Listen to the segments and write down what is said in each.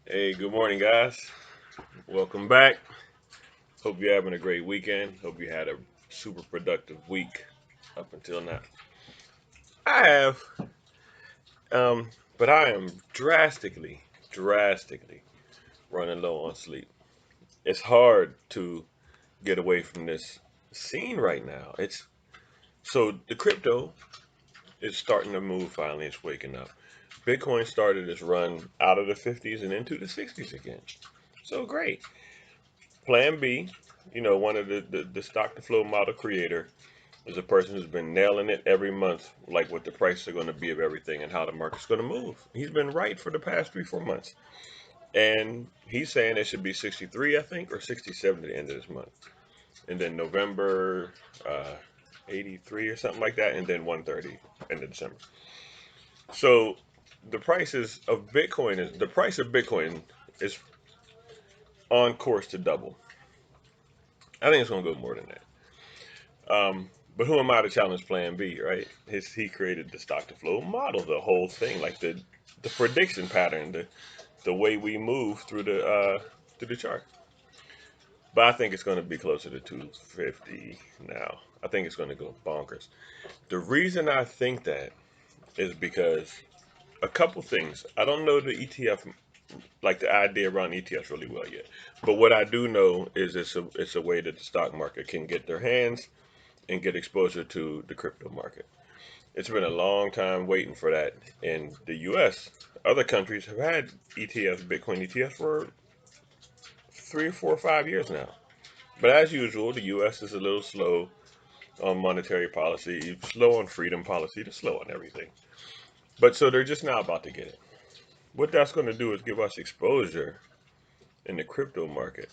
Hey, good morning, guys. Welcome back. Hope you're having a great weekend. Hope you had a super productive week up until now. I have, um, but I am drastically running low on sleep. It's hard to get away from this scene right now. It's so the crypto is starting to move finally. It's waking up. Bitcoin started its run out of the 50s and into the 60s again. So great. Plan B, one of the stock to flow model creator is a person who's been nailing it every month, like what the prices are going to be of everything and how the market's going to move. He's been right for the past 3, 4 months. And he's saying it should be 63, I think, or 67 at the end of this month. And then November, 83 or something like that. And then 130 end of December. So the price of Bitcoin is on course to double. I think it's going to go more than that. But who am I to challenge Plan B, right? He created the stock to flow model, the whole thing, like the prediction pattern, the way we move through the chart. But I think it's going to be closer to 250 now. I think it's going to go bonkers. The reason I think that is because a couple things. I don't know the ETF, like the idea around ETFs really well yet. But what I do know is it's a way that the stock market can get their hands and get exposure to the crypto market. It's been a long time waiting for that in the US. Other countries have had ETFs, Bitcoin ETFs, for 3, 4, 5 years now. But as usual, the US is a little slow on monetary policy, slow on freedom policy, they're slow on everything. But so they're just now about to get it. What that's going to do is give us exposure in the crypto market.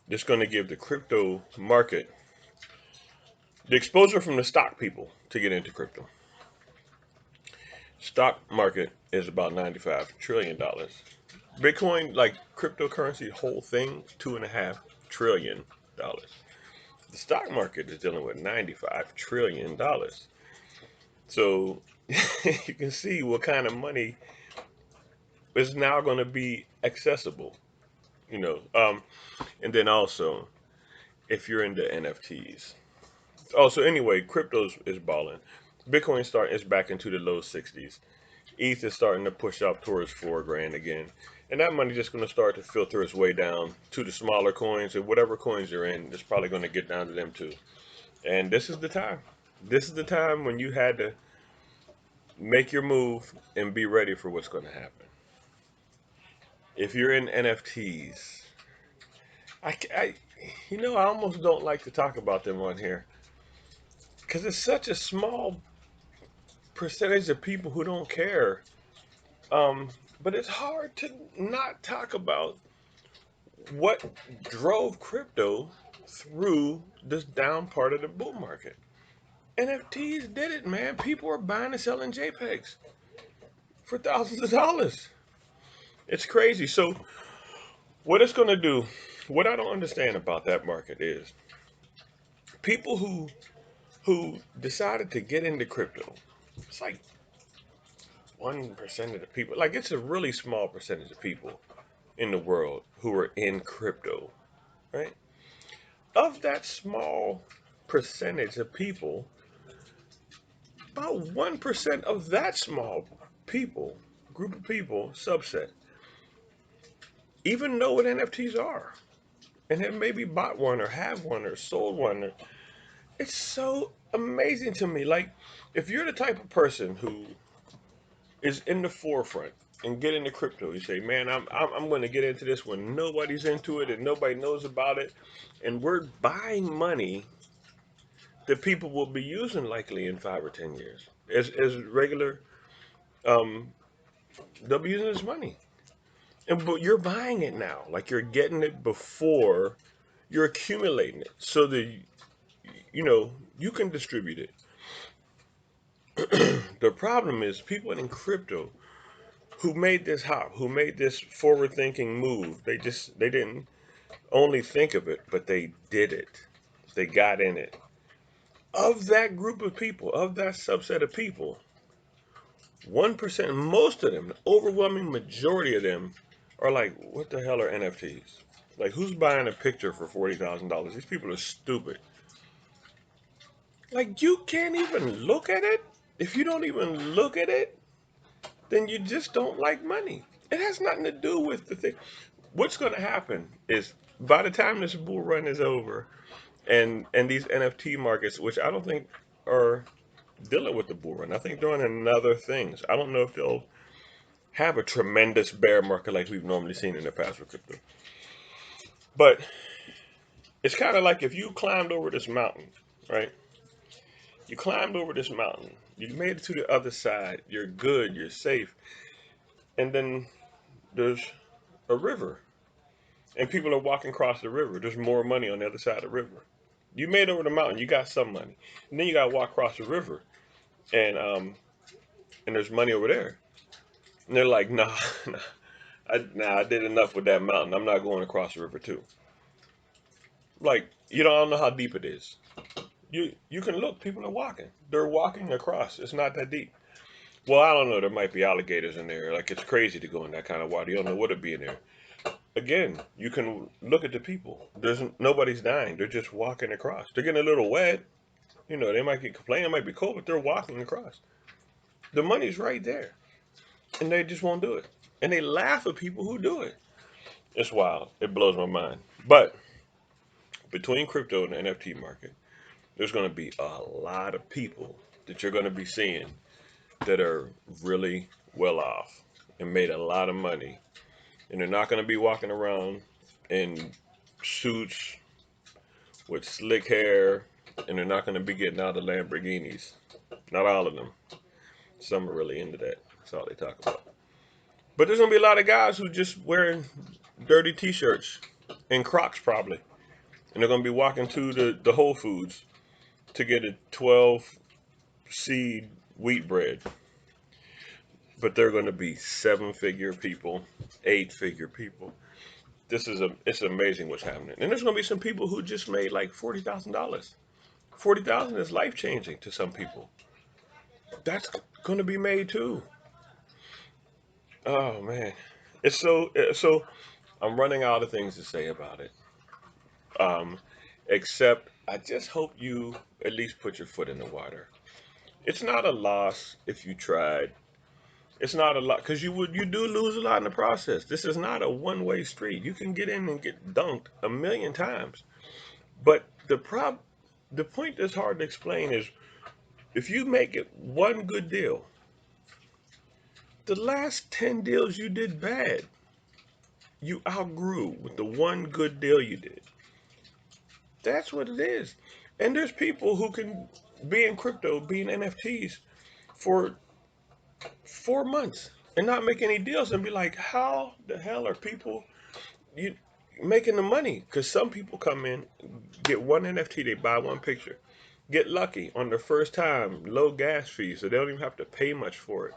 It's going to give the crypto market the exposure from the stock people to get into crypto. Stock market is about $95 trillion. Bitcoin, like cryptocurrency, whole thing, $2.5 trillion. The stock market is dealing with $95 trillion. So you can see what kind of money is now going to be accessible. You know, um, and then also if you're into NFTs. Also, anyway, cryptos is balling. Bitcoin start is back into the low 60s. ETH is starting to push up towards 4 grand again. And that money just going to start to filter its way down to the smaller coins and whatever coins you're in, it's probably going to get down to them too. And this is the time. This is the time when you had to make your move and be ready for what's going to happen. If you're in NFTs, I I almost don't like to talk about them on here because it's such a small percentage of people who don't care. Um, but it's hard to not talk about what drove crypto through this down part of the bull market. NFTs did it, man. People are buying and selling JPEGs for thousands of dollars. It's crazy. So, what it's going to do, what I don't understand about that market is people who decided to get into crypto. It's like 1% of the people. Like it's a really small percentage of people in the world who are in crypto, right? Of that small percentage of people, about 1% of that small people, group of people, subset, even know what NFTs are. And have maybe bought one or have one or sold one. It's so amazing to me. Like, if you're the type of person who is in the forefront and get into crypto, you say, man, I'm going to get into this when nobody's into it and nobody knows about it. And we're buying money that people will be using likely in 5 or 10 years as regular. Um, they'll be using this money, and but you're buying it now, like you're getting it before you're accumulating it, so that you can distribute it. The problem is people in crypto who made this hop, who made this forward-thinking move. They didn't only think of it, but they did it. They got in it. Of that group of people, of that subset of people, 1%, most of them, the overwhelming majority of them, are like, what the hell are NFTs? Like, who's buying a picture for $40,000? These people are stupid. Like, you can't even look at it. If you don't even look at it, then you just don't like money. It has nothing to do with the thing. What's going to happen is by the time this bull run is over, and these NFT markets, which I don't think are dealing with the bull run, I think they're on another things. I don't know if they'll have a tremendous bear market like we've normally seen in the past with crypto. But it's kind of like if you climbed over this mountain, right? You climbed over this mountain, you made it to the other side, you're good, you're safe, and then there's a river, and people are walking across the river. There's more money on the other side of the river. You made it over the mountain, you got some money, and then you got to walk across the river, and there's money over there. And they're like, nah, I did enough with that mountain. I'm not going across the river too. Like, you don't know how deep it is. You can look. People are walking. They're walking across. It's not that deep. Well, I don't know. There might be alligators in there. Like, it's crazy to go in that kind of water. You don't know what'd be in there. Again, you can look at the people. There's nobody's dying. They're just walking across. They're getting a little wet. You know, they might get complaining. It might be cold, but they're walking across. The money's right there, and they just won't do it. And they laugh at people who do it. It's wild. It blows my mind. But between crypto and the NFT market, there's going to be a lot of people that you're going to be seeing that are really well off and made a lot of money. And they're not going to be walking around in suits with slick hair, and they're not going to be getting out of Lamborghinis. Not all of them. Some are really into that. That's all they talk about. But there's going to be a lot of guys who just wearing dirty t-shirts and Crocs probably. And they're going to be walking to the Whole Foods to get a 12 seed wheat bread. But they're going to be 7-figure people, 8-figure people. It's amazing what's happening. And there's going to be some people who just made like $40,000. 40,000 is life changing to some people. That's going to be made too. Oh man, it's so. I'm running out of things to say about it. Um, except I just hope you at least put your foot in the water. It's not a loss if you tried. It's not a lot because you do lose a lot in the process. This is not a one-way street. You can get in and get dunked a million times. But the point that's hard to explain is if you make it one good deal, the last 10 deals you did bad, you outgrew with the one good deal you did. That's what it is. And there's people who can be in crypto, be in NFTs for 4 months and not make any deals and be like, how the hell are people you making the money? Because some people come in, get one NFT, they buy one picture, get lucky on their first time, low gas fees, so they don't even have to pay much for it.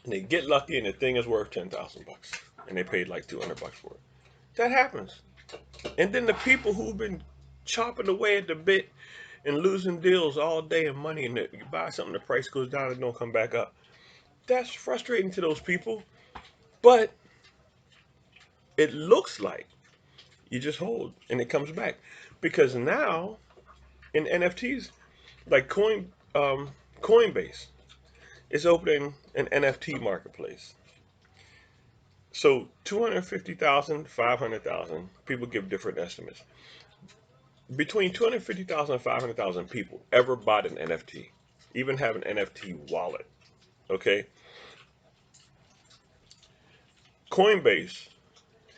And they get lucky, and the thing is worth 10,000 bucks, and they paid like 200 bucks for it. That happens. And then the people who've been chopping away at the bit and losing deals all day and money, and you buy something, the price goes down and don't come back up. That's frustrating to those people, but it looks like you just hold and it comes back because now in NFTs, like Coinbase is opening an NFT marketplace. So 250,000, 500,000 people give different estimates. Between 250,000 and 500,000 people ever bought an NFT, even have an NFT wallet. Okay, Coinbase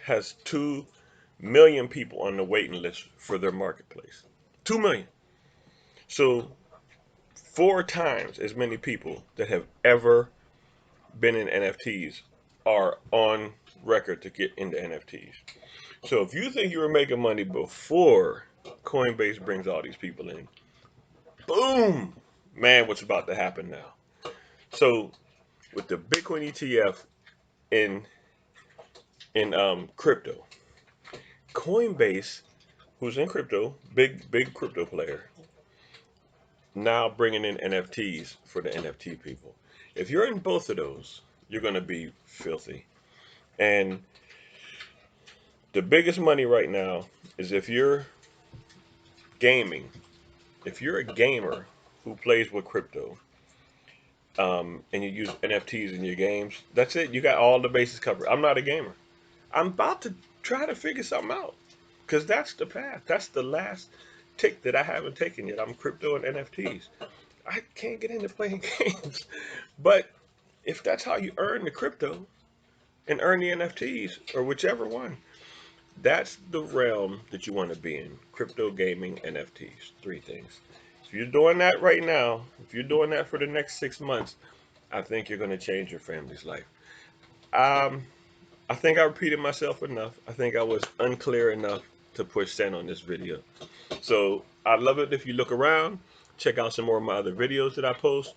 has 2 million people on the waiting list for their marketplace. 2 million. So 4 times as many people that have ever been in NFTs are on record to get into NFTs. So if you think you were making money before Coinbase brings all these people in, boom, man, what's about to happen now? So with the Bitcoin ETF in crypto, Coinbase, who's in crypto, big crypto player, now bringing in NFTs for the NFT people. If you're in both of those, you're going to be filthy. And the biggest money right now is if you're gaming, if you're a gamer who plays with crypto, and you use NFTs in your games, that's it. You got all the bases covered. I'm not a gamer. I'm about to try to figure something out because that's the path. That's the last tick that I haven't taken yet. I'm crypto and NFTs. I can't get into playing games. But if that's how you earn the crypto and earn the NFTs or whichever one, that's the realm that you want to be in. Crypto, gaming, NFTs. Three things. If you're doing that right now, if you're doing that for the next 6 months, I think you're going to change your family's life. Um, I think I repeated myself enough. I think I was unclear enough to push send on this video. So I'd love it if you look around, check out some more of my other videos that I post.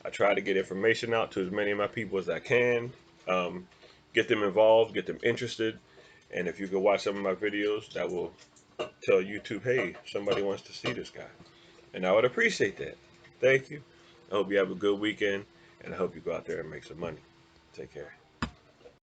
I try to get information out to as many of my people as I can, um, get them involved, get them interested. And if you can watch some of my videos, that will tell YouTube, hey, somebody wants to see this guy. And I would appreciate that. Thank you. I hope you have a good weekend, and I hope you go out there and make some money. Take care.